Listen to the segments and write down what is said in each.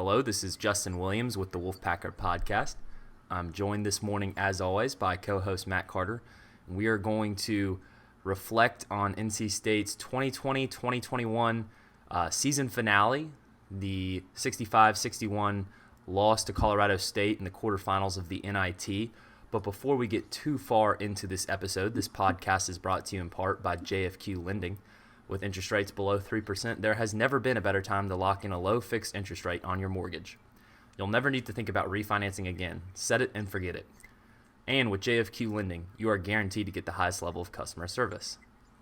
Hello, this is Justin Williams with the Wolfpacker Podcast. I'm joined this morning, as always, by co-host Matt Carter. We are going to reflect on NC State's 2020-2021 season finale, the 65-61 loss to Colorado State in the quarterfinals of the NIT. But before we get too far into this episode, this podcast is brought to you in part by JFQ Lending. With interest rates below 3%, there has never been a better time to lock in a low fixed interest rate on your mortgage. You'll never need to think about refinancing again. Set it and forget it. And with JFQ Lending, you are guaranteed to get the highest level of customer service.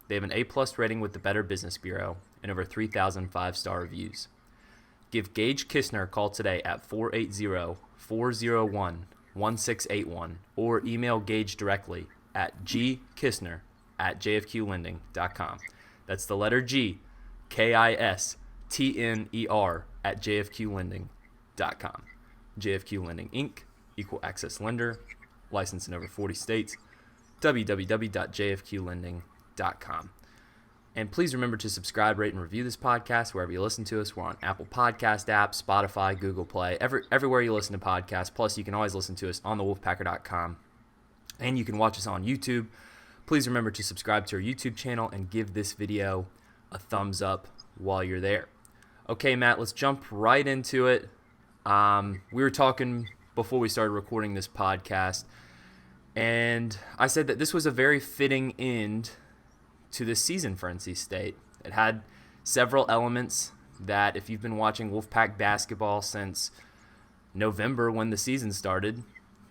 They have an A+ rating with the Better Business Bureau and over 3,000 5-star reviews. Give Gage Kistner a call today at 480-401-1681 or email Gage directly at gkistner@jfqlending.com. That's the letter G, Kistner at jfqlending.com. JFQ Lending, Inc., Equal Access Lender, licensed in over 40 states, www.jfqlending.com. And please remember to subscribe, rate, and review this podcast wherever you listen to us. We're on Apple Podcast app, Spotify, Google Play, everywhere you listen to podcasts. Plus, you can always listen to us on thewolfpacker.com. And you can watch us on YouTube. Please remember to subscribe to our YouTube channel and give this video a thumbs up while you're there. Okay, Matt, let's jump right into it. We were talking before we started recording this podcast, and I said that this was a very fitting end to this season for NC State. It had several elements that, if you've been watching Wolfpack basketball since November when the season started,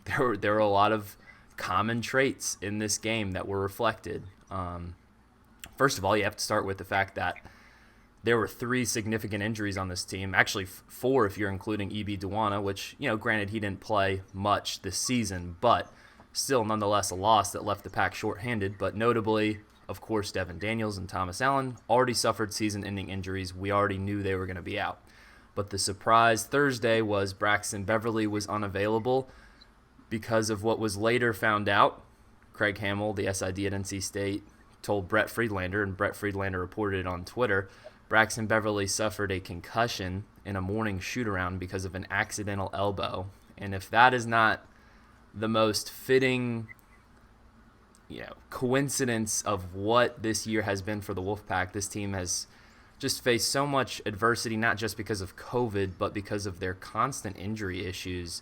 there were a lot of common traits in this game that were reflected. First of all, you have to start with the fact that there were 3 significant injuries on this team. Actually, 4 if you're including E.B. Duana, which, granted he didn't play much this season, but still nonetheless a loss that left the Pack shorthanded. But notably, of course, Devin Daniels and Thomas Allen already suffered season-ending injuries. We already knew they were going to be out. But the surprise Thursday was Braxton Beverly was unavailable because of what was later found out. Craig Hamill, the SID at NC State, told Brett Friedlander, and Brett Friedlander reported it on Twitter, Braxton Beverly suffered a concussion in a morning shoot-around because of an accidental elbow. And if that is not the most fitting coincidence of what this year has been for the Wolfpack, this team has just faced so much adversity, not just because of COVID, but because of their constant injury issues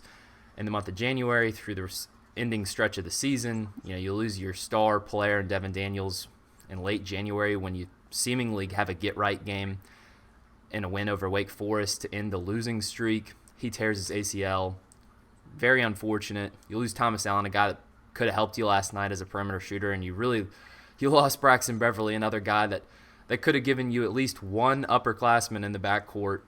in the month of January through the ending stretch of the season. You lose your star player, Devin Daniels, in late January when you seemingly have a get-right game and a win over Wake Forest to end the losing streak. He tears his ACL. Very unfortunate. You lose Thomas Allen, a guy that could have helped you last night as a perimeter shooter, and you lost Braxton Beverly, another guy that could have given you at least one upperclassman in the backcourt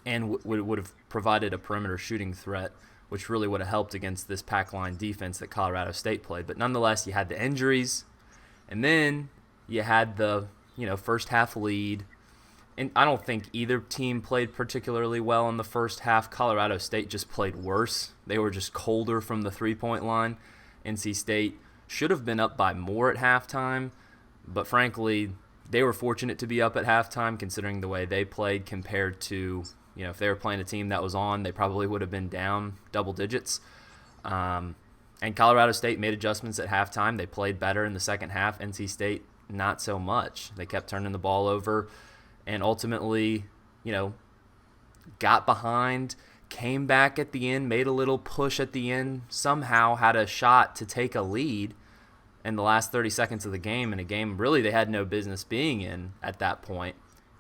and would have provided a perimeter shooting threat, which really would have helped against this pack line defense that Colorado State played. But nonetheless, you had the injuries, and then you had the first half lead. And I don't think either team played particularly well in the first half. Colorado State just played worse. They were just colder from the three-point line. NC State should have been up by more at halftime, but frankly, they were fortunate to be up at halftime considering the way they played compared to, if they were playing a team that was on, they probably would have been down double digits. And Colorado State made adjustments at halftime. They played better in the second half. NC State, not so much. They kept turning the ball over and ultimately, got behind, came back at the end, made a little push at the end, somehow had a shot to take a lead in the last 30 seconds of the game, in a game really they had no business being in at that point,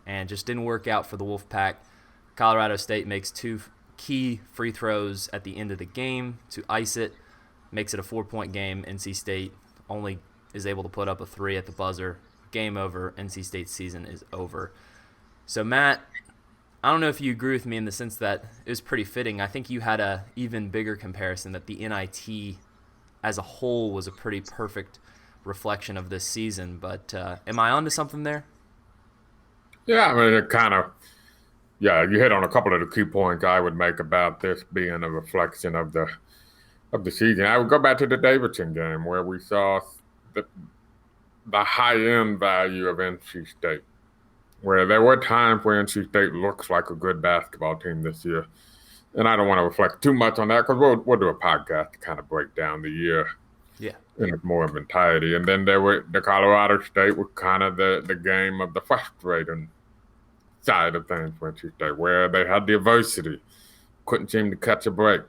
and just didn't work out for the Wolfpack. Colorado State makes 2 key free throws at the end of the game to ice it, makes it a 4-point game. NC State only is able to put up a 3 at the buzzer. Game over. NC State's season is over. So, Matt, I don't know if you agree with me in the sense that it was pretty fitting. I think you had a even bigger comparison that the NIT as a whole was a pretty perfect reflection of this season. But am I onto something there? Yeah, I mean, it kind of, you hit on a couple of the key points I would make about this being a reflection of the season. I would go back to the Davidson game where we saw the high-end value of NC State. where there were times where NC State looks like a good basketball team this year. And I don't want to reflect too much on that because we'll do a podcast to kind of break down the year Yeah. in more of entirety. And then there were the Colorado State was kind of the game of the frustrating side of things for NC State, where they had the adversity, couldn't seem to catch a break.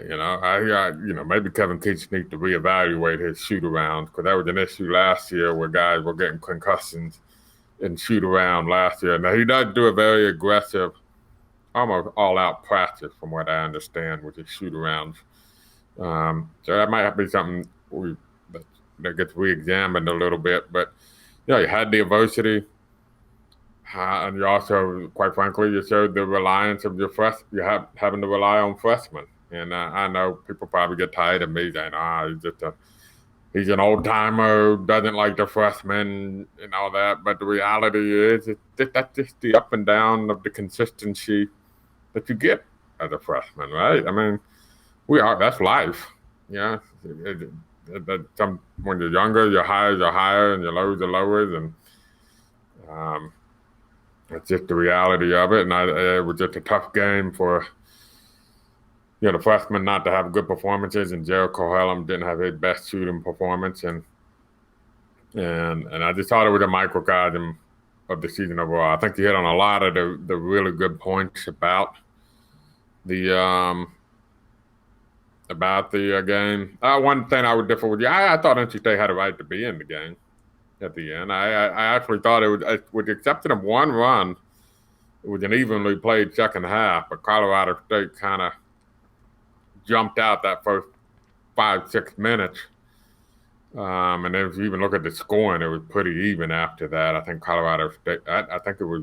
Maybe Kevin Keats needs to reevaluate his shoot-arounds because that was an issue last year where guys were getting concussions in shoot-around last year. Now, he does do a very aggressive, almost all-out practice from what I understand with his shoot-arounds. So that might be something that gets re-examined a little bit. But, you had the adversity. And you also, quite frankly, you showed the reliance of having to rely on freshmen. And I know people probably get tired of me saying, he's an old timer, doesn't like the freshmen and all that. But the reality is, that's just the up and down of the consistency that you get as a freshman, right? I mean, that's life. Yeah. When you're younger, your highs are higher and your lows are lower. And it's just the reality of it. And it was just a tough game for the freshmen not to have good performances, and Jericho Hellum didn't have his best shooting performance, and I just thought it was a microcosm of the season overall. I think you hit on a lot of the really good points about the game. One thing I would differ with you, I thought NC State had a right to be in the game at the end. I actually thought it was, with the exception of one run, it was an evenly played second half, but Colorado State kind of jumped out that first 5-6 minutes. And if you even look at the scoring, it was pretty even after that. I think Colorado State, I think it was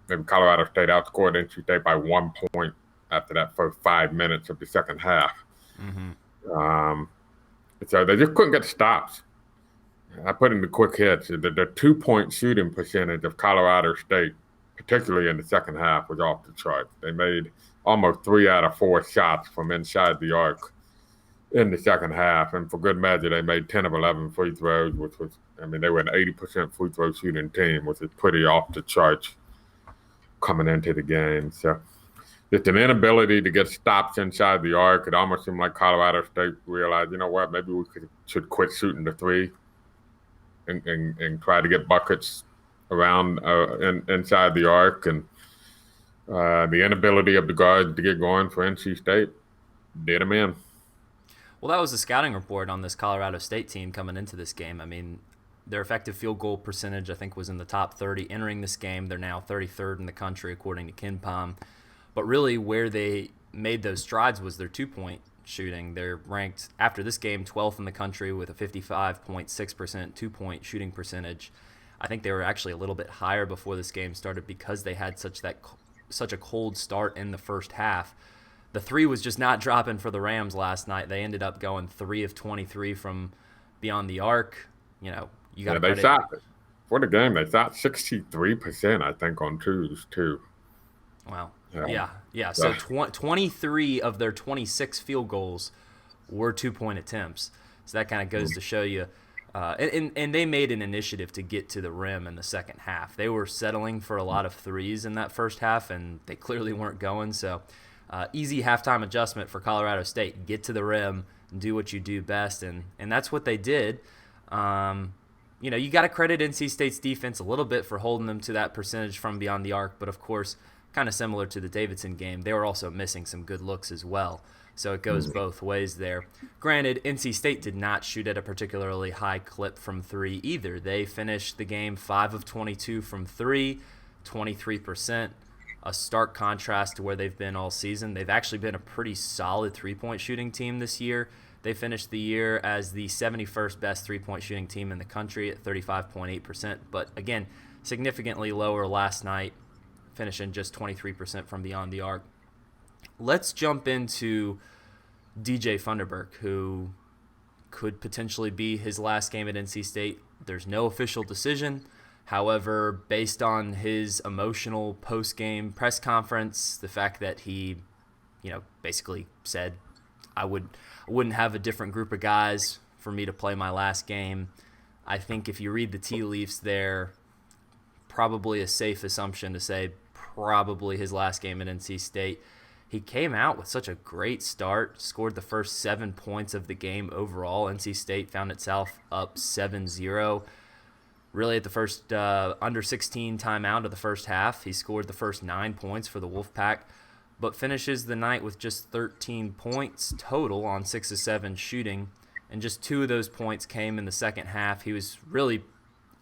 maybe Colorado State outscored NC State by 1 point after that first 5 minutes of the second half. Mm-hmm. So they just couldn't get stops. I put in the quick hits. The 2-point shooting percentage of Colorado State, particularly in the second half, was off the charts. They made almost 3 out of 4 shots from inside the arc in the second half. And for good measure, they made 10 of 11 free throws, which was, they were an 80% free throw shooting team, which is pretty off the charts coming into the game. So just an inability to get stops inside the arc. It almost seemed like Colorado State realized, you know what, maybe we should quit shooting the three and try to get buckets around inside the arc. And the inability of the guards to get going for NC State did them in. Well, that was the scouting report on this Colorado State team coming into this game. Their effective field goal percentage, I think, was in the top 30 entering this game. They're now 33rd in the country, according to KenPom. But really, where they made those strides was their 2-point shooting. They're ranked, after this game, 12th in the country with a 55.6% 2-point shooting percentage. I think they were actually a little bit higher before this game started because they had such a cold start in the first half. The three was just not dropping for the Rams last night. They ended up going 3 of 23 from beyond the arc. You got they shot for the game. They shot 63%, I think, on twos too. Wow. Yeah. So 23 of their 26 field goals were 2-point attempts. So that kind of goes to show you. And they made an initiative to get to the rim in the second half. They were settling for a lot of threes in that first half, and they clearly weren't going. So easy halftime adjustment for Colorado State. Get to the rim and do what you do best, and that's what they did. You got to credit NC State's defense a little bit for holding them to that percentage from beyond the arc, but of course, kind of similar to the Davidson game, they were also missing some good looks as well. So it goes both ways there. Granted, NC State did not shoot at a particularly high clip from three either. They finished the game 5 of 22 from three, 23%, a stark contrast to where they've been all season. They've actually been a pretty solid 3-point shooting team this year. They finished the year as the 71st best 3-point shooting team in the country at 35.8%. But again, significantly lower last night, finishing just 23% from beyond the arc. Let's jump into DJ Funderburk, who could potentially be his last game at NC State. There's no official decision. However, based on his emotional post-game press conference, the fact that he, basically said, I wouldn't have a different group of guys for me to play my last game. I think if you read the tea leaves there, probably a safe assumption to say probably his last game at NC State. He came out with such a great start, scored the first 7 points of the game overall. NC State found itself up 7-0. Really at the first under 16 timeout of the first half, he scored the first 9 points for the Wolfpack, but finishes the night with just 13 points total on 6 of 7 shooting, and just 2 of those points came in the second half. He was really,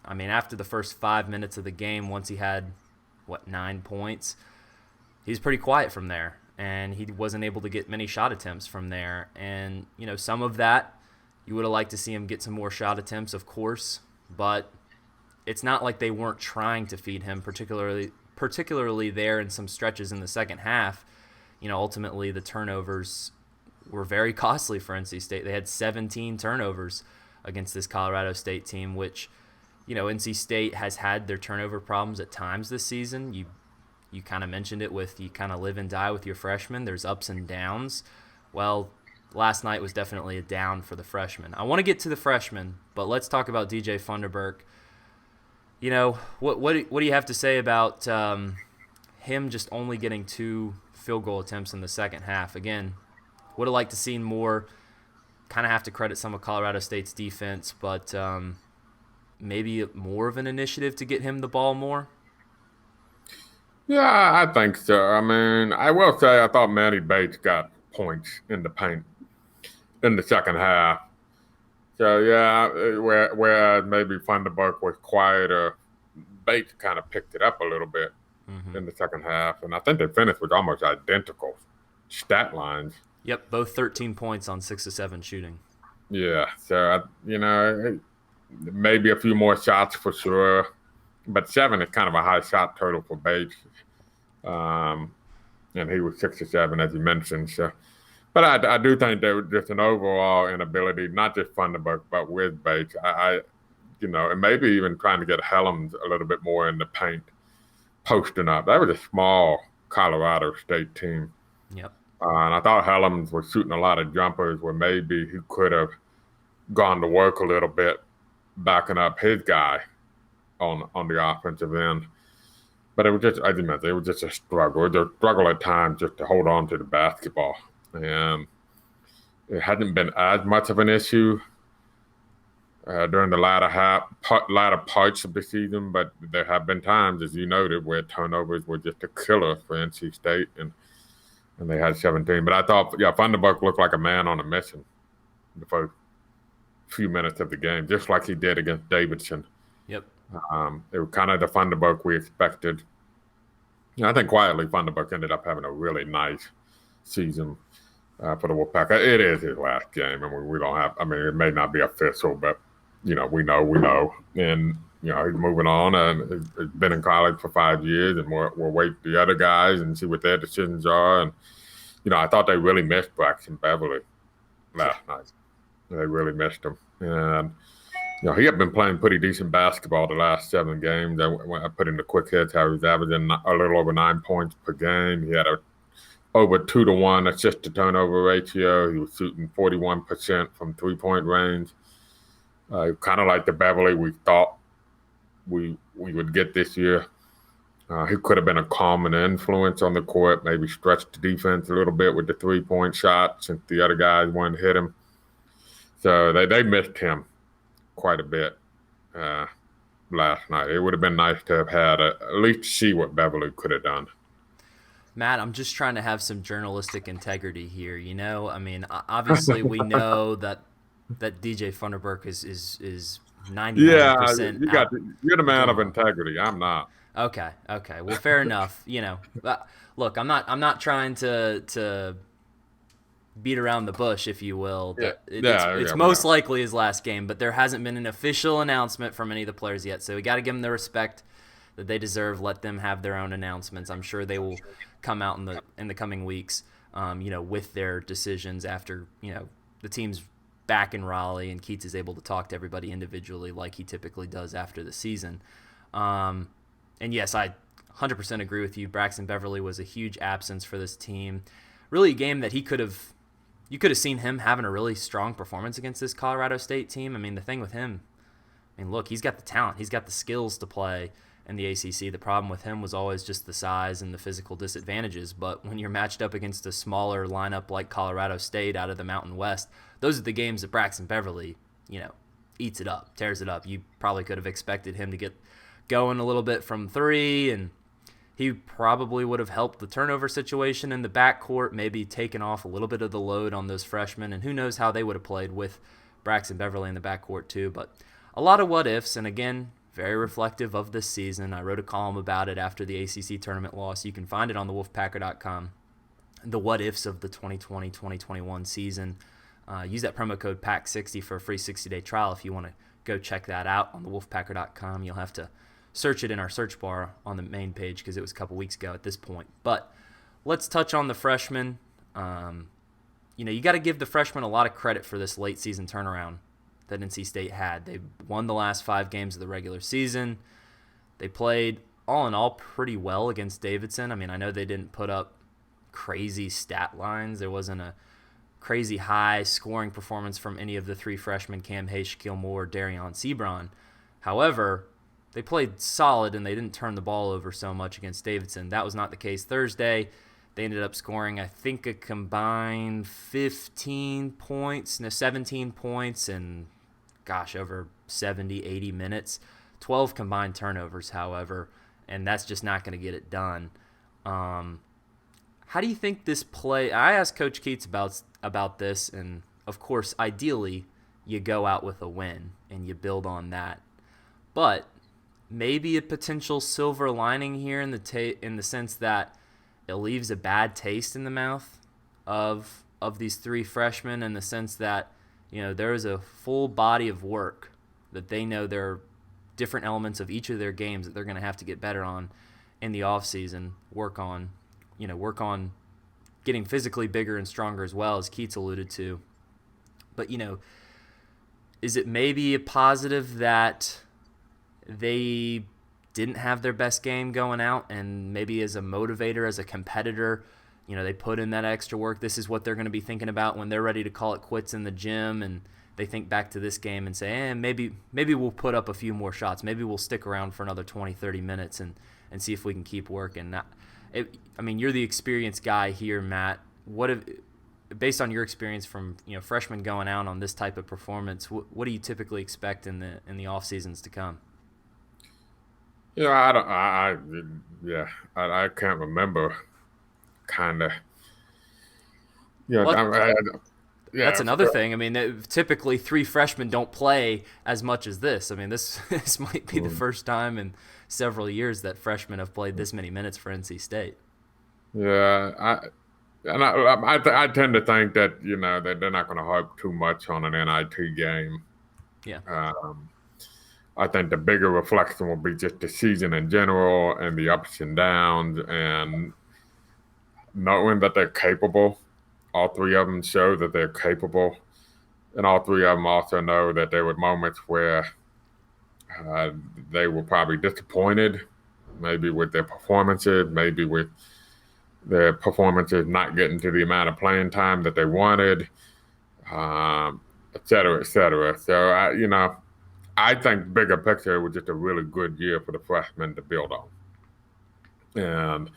after the first 5 minutes of the game, once he had, 9 points, he was pretty quiet from there, and he wasn't able to get many shot attempts from there. And, some of that, you would have liked to see him get some more shot attempts, of course, but it's not like they weren't trying to feed him, particularly there in some stretches in the second half. Ultimately the turnovers were very costly for NC State. They had 17 turnovers against this Colorado State team, which, NC State has had their turnover problems at times this season. You kind of mentioned it with you kind of live and die with your freshmen. There's ups and downs. Well, last night was definitely a down for the freshmen. I want to get to the freshmen, but let's talk about DJ Funderburk. What do you have to say about him just only getting 2 field goal attempts in the second half? Again, would have liked to see more. Kind of have to credit some of Colorado State's defense, but maybe more of an initiative to get him the ball more. Yeah, I think so. I will say I thought Manny Bates got points in the paint in the second half. So, yeah, whereas maybe Funderburk was quieter, Bates kind of picked it up a little bit in the second half. And I think they finished with almost identical stat lines. Yep, both 13 points on 6 of 7 shooting. Yeah, so, maybe a few more shots for sure. But 7 is kind of a high shot total for Bates. And he was 6 of 7, as you mentioned. So. But I do think there was just an overall inability, not just Funderburk, but with Bates. And maybe even trying to get Helms a little bit more in the paint, posting up. That was a small Colorado State team. Yep. And I thought Helms was shooting a lot of jumpers where maybe he could have gone to work a little bit, backing up his guy on the offensive end. But it was just, as you mentioned, it was just a struggle. It was a struggle at times just to hold on to the basketball. And it hadn't been as much of an issue during the latter parts of the season, but there have been times, as you noted, where turnovers were just a killer for NC State, and they had 17. But I thought, Funderburk looked like a man on a mission the first few minutes of the game, just like he did against Davidson. Yep. It was kind of the Funderburk we expected. I think quietly Funderburk ended up having a really nice season for the Wolfpack. It is his last game, and we don't have. It may not be official, but we know, and he's moving on, and he's been in college for 5 years, and we'll wait the other guys and see what their decisions are. And I thought they really missed Braxton Beverly last night. They really missed him, and he had been playing pretty decent basketball the last 7 games. I put in the quick hits how he was averaging a little over 9 points per game. He had over 2-to-1 assist to turnover ratio. He was shooting 41% from 3-point range. Kind of like the Beverly we thought we would get this year. He could have been a calming influence on the court, maybe stretched the defense a little bit with the 3-point shot since the other guys wanted to hit him. So they missed him quite a bit last night. It would have been nice to have had at least see what Beverly could have done. Matt, I'm just trying to have some journalistic integrity here. Obviously we know that DJ Funderburk is 99%. Yeah, you're the man of integrity. I'm not. Okay. Well, fair enough. Look, I'm not trying to beat around the bush, if you will. It's most likely his last game, but there hasn't been an official announcement from any of the players yet. So we got to give them the respect that they deserve. Let them have their own announcements. I'm sure they will come out in the coming weeks, with their decisions after the team's back in Raleigh and Keats is able to talk to everybody individually like he typically does after the season. And yes, I 100% agree with you. Braxton Beverly was a huge absence for this team. Really a game that you could have seen him having a really strong performance against this Colorado State team. The thing with him, look, he's got the talent. He's got the skills to play in the ACC. The problem with him was always just the size and the physical disadvantages. But when you're matched up against a smaller lineup like Colorado State out of the Mountain West, those are the games that Braxton Beverly, eats it up, tears it up. You probably could have expected him to get going a little bit from three, and he probably would have helped the turnover situation in the backcourt, maybe taken off a little bit of the load on those freshmen, and who knows how they would have played with Braxton Beverly in the backcourt too. But a lot of what ifs, and again, very reflective of this season. I wrote a column about it after the ACC tournament loss. You can find it on the Wolfpacker.com. The what ifs of the 2020-2021 season. Use that promo code PACK60 for a free 60-day trial if you want to go check that out on the Wolfpacker.com. You'll have to search it in our search bar on the main page because it was a couple weeks ago at this point. But let's touch on the freshmen. You got to give the freshmen a lot of credit for this late season turnaround that NC State had. They won the last 5 games of the regular season. They played all in all pretty well against Davidson. I mean, I know they didn't put up crazy stat lines. There wasn't a crazy high scoring performance from any of the 3 freshmen, Cam Hayes, Shaquille Moore, Darion Sebron. However, they played solid and they didn't turn the ball over so much against Davidson. That was not the case Thursday. They ended up scoring, I think, a combined 17 points and, over 70, 80 minutes. 12 combined turnovers, however, and that's just not going to get it done. How do you think this play? I asked Coach Keats about this, and of course, ideally, you go out with a win and you build on that. But maybe a potential silver lining here in the sense that it leaves a bad taste in the mouth of these 3 freshmen, in the sense that there is a full body of work that they know there are different elements of each of their games that they're going to have to get better on in the offseason, work on getting physically bigger and stronger as well, as Keats alluded to. But, is it maybe a positive that they didn't have their best game going out, and maybe as a motivator, as a competitor, they put in that extra work? This is what they're going to be thinking about when they're ready to call it quits in the gym, and they think back to this game and say, maybe we'll put up a few more shots. Maybe we'll stick around for another 20, 30 minutes and see if we can keep working. You're the experienced guy here, Matt. Based on your experience from freshmen going out on this type of performance, what do you typically expect in the off seasons to come? I can't remember. Kind of. That's another thing. Typically 3 freshmen don't play as much as this. This might be the first time in several years that freshmen have played this many minutes for NC State. Yeah, I tend to think that that they're not going to hope too much on an NIT game. Yeah. I think the bigger reflection will be just the season in general and the ups and downs, and knowing that they're capable. All 3 of them show that they're capable, and all 3 of them also know that there were moments where they were probably disappointed, maybe with their performances, maybe with their performances not getting to the amount of playing time that they wanted, et cetera, et cetera. So, I think bigger picture, it was just a really good year for the freshmen to build on. And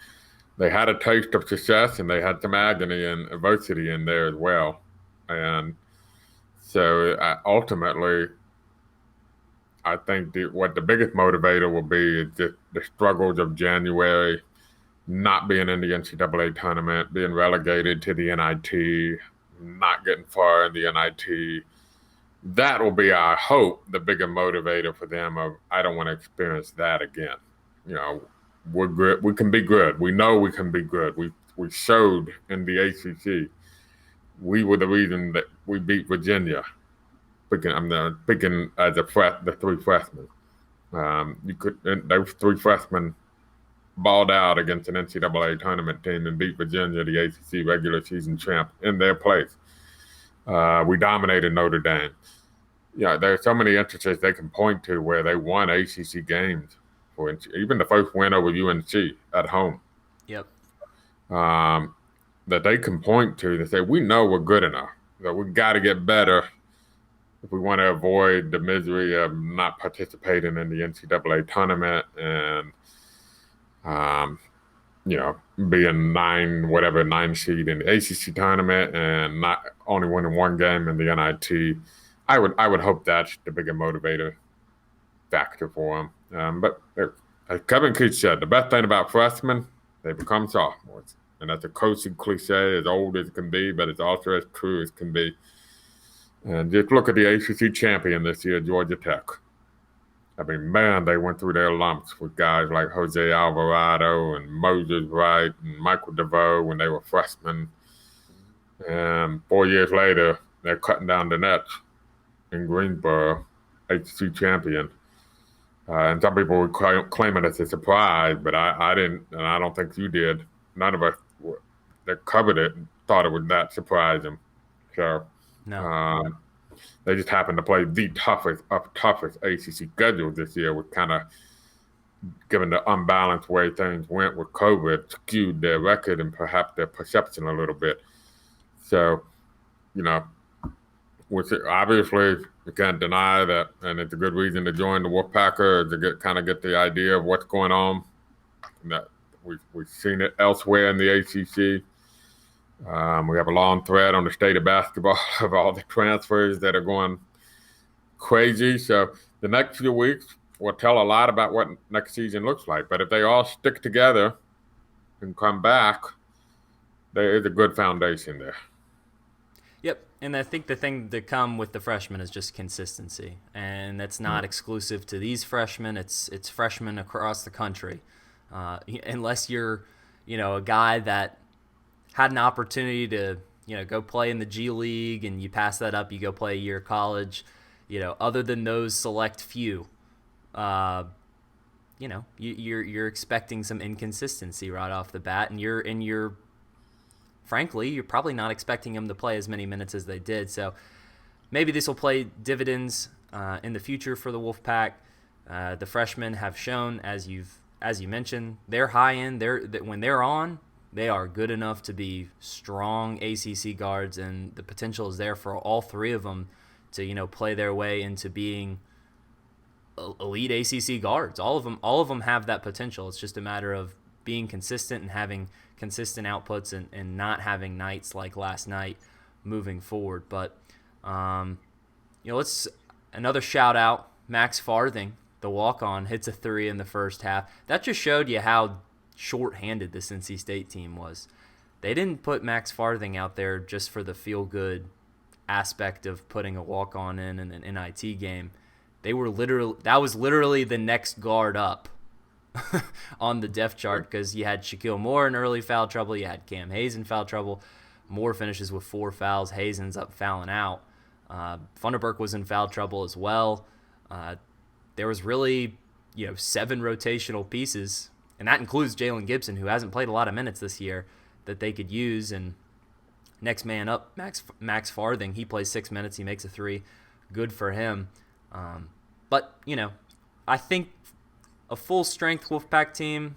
they had a taste of success, and they had some agony and adversity in there as well. And so ultimately, I think what the biggest motivator will be is just the struggles of January, not being in the NCAA tournament, being relegated to the NIT, not getting far in the NIT. That will be, I hope, the bigger motivator for them of, I don't want to experience that again. We're good. We can be good. We know we can be good. We showed in the ACC. We were the reason that we beat Virginia. Picking as the 3 freshmen. Those 3 freshmen balled out against an NCAA tournament team and beat Virginia, the ACC regular season champ, in their place. We dominated Notre Dame. There are so many instances they can point to where they won ACC games. Even the first win over UNC at home. Yep. That they can point to say, we know we're good enough. That we got to get better if we want to avoid the misery of not participating in the NCAA tournament and you know, being nine seed in the ACC tournament and not only winning one game in the NIT, I would hope that's the bigger motivator factor for them. But as Kevin Keith said, the best thing about freshmen, they become sophomores. And that's a coaching cliche, as old as it can be, but it's also as true as can be. And just look at the ACC champion this year, Georgia Tech. I mean, man, they went through their lumps with guys like Jose Alvarado and Moses Wright and Michael DeVoe when they were freshmen. And 4 years later, they're cutting down the nets in Greensboro, ACC champion. And some people would claim it as a surprise, but I didn't, and I don't think you did. None of us that covered it thought it would not surprise them. So, No. they just happened to play the toughest ACC schedule this year, with kind of, given the unbalanced way things went with COVID, skewed their record and perhaps their perception a little bit. So, you know, which obviously you can't deny that, and it's a good reason to join the Wolfpacker, to get the idea of what's going on. And that we've seen it elsewhere in the ACC. We have a long thread on the state of basketball of all the transfers that are going crazy. So the next few weeks will tell a lot about what next season looks like. But if they all stick together and come back, there is a good foundation there. Yep, and I think the thing to come with the freshmen is just consistency, and that's not exclusive to these freshmen. It's freshmen across the country. Unless you're, a guy that had an opportunity to, go play in the G League and you pass that up, you go play a year of college. Other than those select few, you're expecting some inconsistency right off the bat, and you're frankly, you're probably not expecting them to play as many minutes as they did. So maybe this will play dividends in the future for the Wolfpack. The freshmen have shown, as you mentioned, they're high end. When they're on, they are good enough to be strong ACC guards, and the potential is there for all three of them to play their way into being elite ACC guards. All of them have that potential. It's just a matter of being consistent and having consistent outputs and not having nights like last night moving forward. But let's another shout out. Max Farthing, the walk-on, hits a three in the first half. That just showed you how short-handed this NC State team was. They didn't put Max Farthing out there just for the feel-good aspect of putting a walk-on in an NIT game. That was literally the next guard up on the depth chart, because you had Shaquille Moore in early foul trouble, you had Cam Hayes in foul trouble. Moore finishes with 4 fouls. Hayes ends up fouling out. Funderburk was in foul trouble as well. There was really 7 rotational pieces, and that includes Jalen Gibson, who hasn't played a lot of minutes this year, that they could use. And next man up, Max Farthing, he plays 6 minutes, he makes a 3. Good for him. But I think a full-strength Wolfpack team,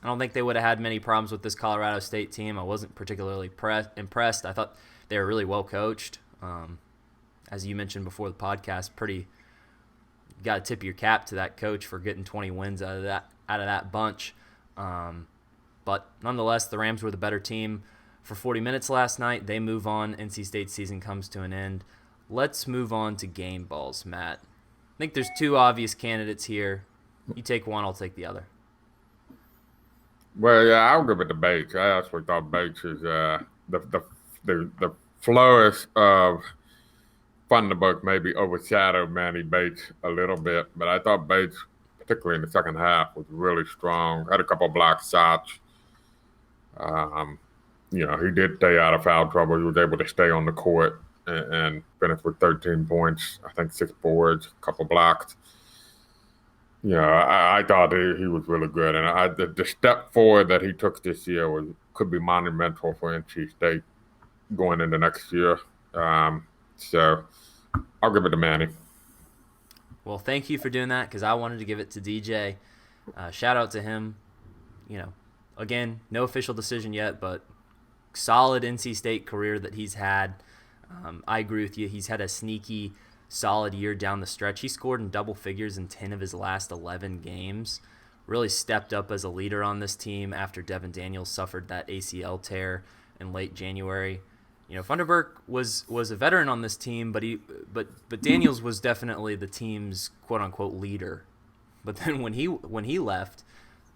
I don't think they would have had many problems with this Colorado State team. I wasn't particularly impressed. I thought they were really well coached. As you mentioned before the podcast, you got to tip your cap to that coach for getting 20 wins out of that bunch. But nonetheless, the Rams were the better team for 40 minutes last night. They move on. NC State's season comes to an end. Let's move on to game balls, Matt. I think there's 2 obvious candidates here. You take one, I'll take the other. Well, yeah, I'll give it to Bates. I actually thought Bates is the flourish of Funderburk maybe overshadowed Manny Bates a little bit, but I thought Bates, particularly in the second half, was really strong. Had a couple block shots. He did stay out of foul trouble. He was able to stay on the court and finish with 13 points. I think 6 boards, a couple blocks. I thought he was really good, and the step forward that he took this year could be monumental for NC State going into next year. So I'll give it to Manny. Well, thank you for doing that, because I wanted to give it to DJ. Shout out to him. Again, no official decision yet, but solid NC State career that he's had. I agree with you. He's had a sneaky solid year down the stretch. He scored in double figures in 10 of his last 11 games. Really stepped up as a leader on this team after Devin Daniels suffered that ACL tear in late January. Funderburk was a veteran on this team, but Daniels was definitely the team's quote unquote leader. But then when he left,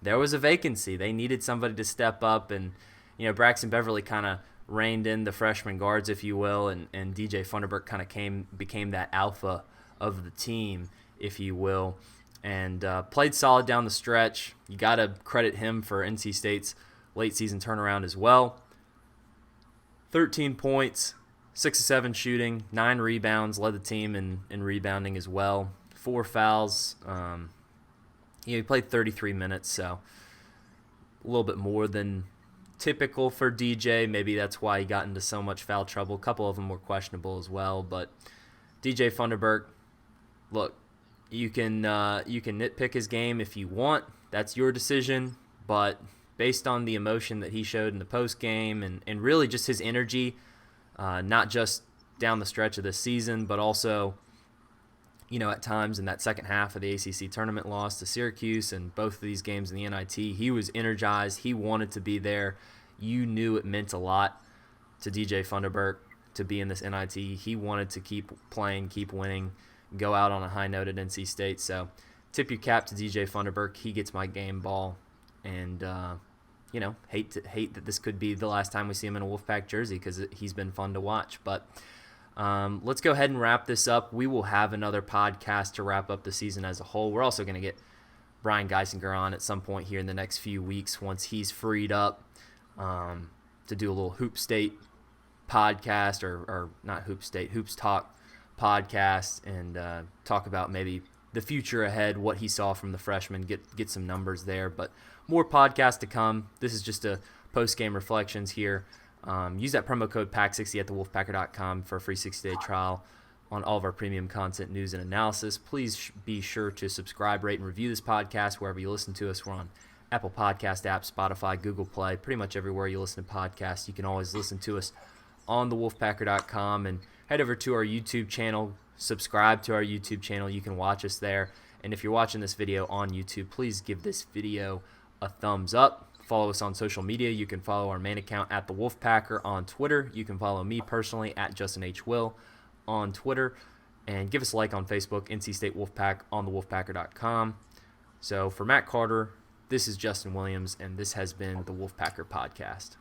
there was a vacancy. They needed somebody to step up, and Braxton Beverly kind of reined in the freshman guards, if you will, and DJ Funderburk kind of became that alpha of the team, if you will, and played solid down the stretch. You got to credit him for NC State's late season turnaround as well. 13 points, 6 of 7 shooting, 9 rebounds, led the team in rebounding as well. 4 fouls. He played 33 minutes, so a little bit more than typical for DJ. Maybe that's why he got into so much foul trouble. A couple of them were questionable as well. But DJ Funderburk, look, you can nitpick his game if you want. That's your decision. But based on the emotion that he showed in the postgame and really just his energy, not just down the stretch of this season, but also at times in that second half of the ACC tournament loss to Syracuse and both of these games in the NIT, he was energized. He wanted to be there. You knew it meant a lot to DJ Funderburk to be in this NIT. He wanted to keep playing, keep winning, go out on a high note at NC State. So tip your cap to DJ Funderburk. He gets my game ball. And, hate that this could be the last time we see him in a Wolfpack jersey because he's been fun to watch. But let's go ahead and wrap this up. We will have another podcast to wrap up the season as a whole. We're also going to get Brian Geisinger on at some point here in the next few weeks once he's freed up to do a little Hoop State podcast or not Hoop State, Hoops Talk podcast and talk about maybe the future ahead, what he saw from the freshmen, get some numbers there. But more podcasts to come. This is just a post-game reflections here. Use that promo code PACK60 at thewolfpacker.com for a free 60-day trial on all of our premium content, news, and analysis. Please be sure to subscribe, rate, and review this podcast wherever you listen to us. We're on Apple Podcast app, Spotify, Google Play, pretty much everywhere you listen to podcasts. You can always listen to us on thewolfpacker.com and head over to our YouTube channel. Subscribe to our YouTube channel. You can watch us there. And if you're watching this video on YouTube, please give this video a thumbs up. Follow us on social media. You can follow our main account at The Wolfpacker on Twitter. You can follow me personally at Justin H. Will on Twitter. And give us a like on Facebook, NC State Wolfpack on thewolfpacker.com. So for Matt Carter, this is Justin Williams, and this has been the Wolfpacker Podcast.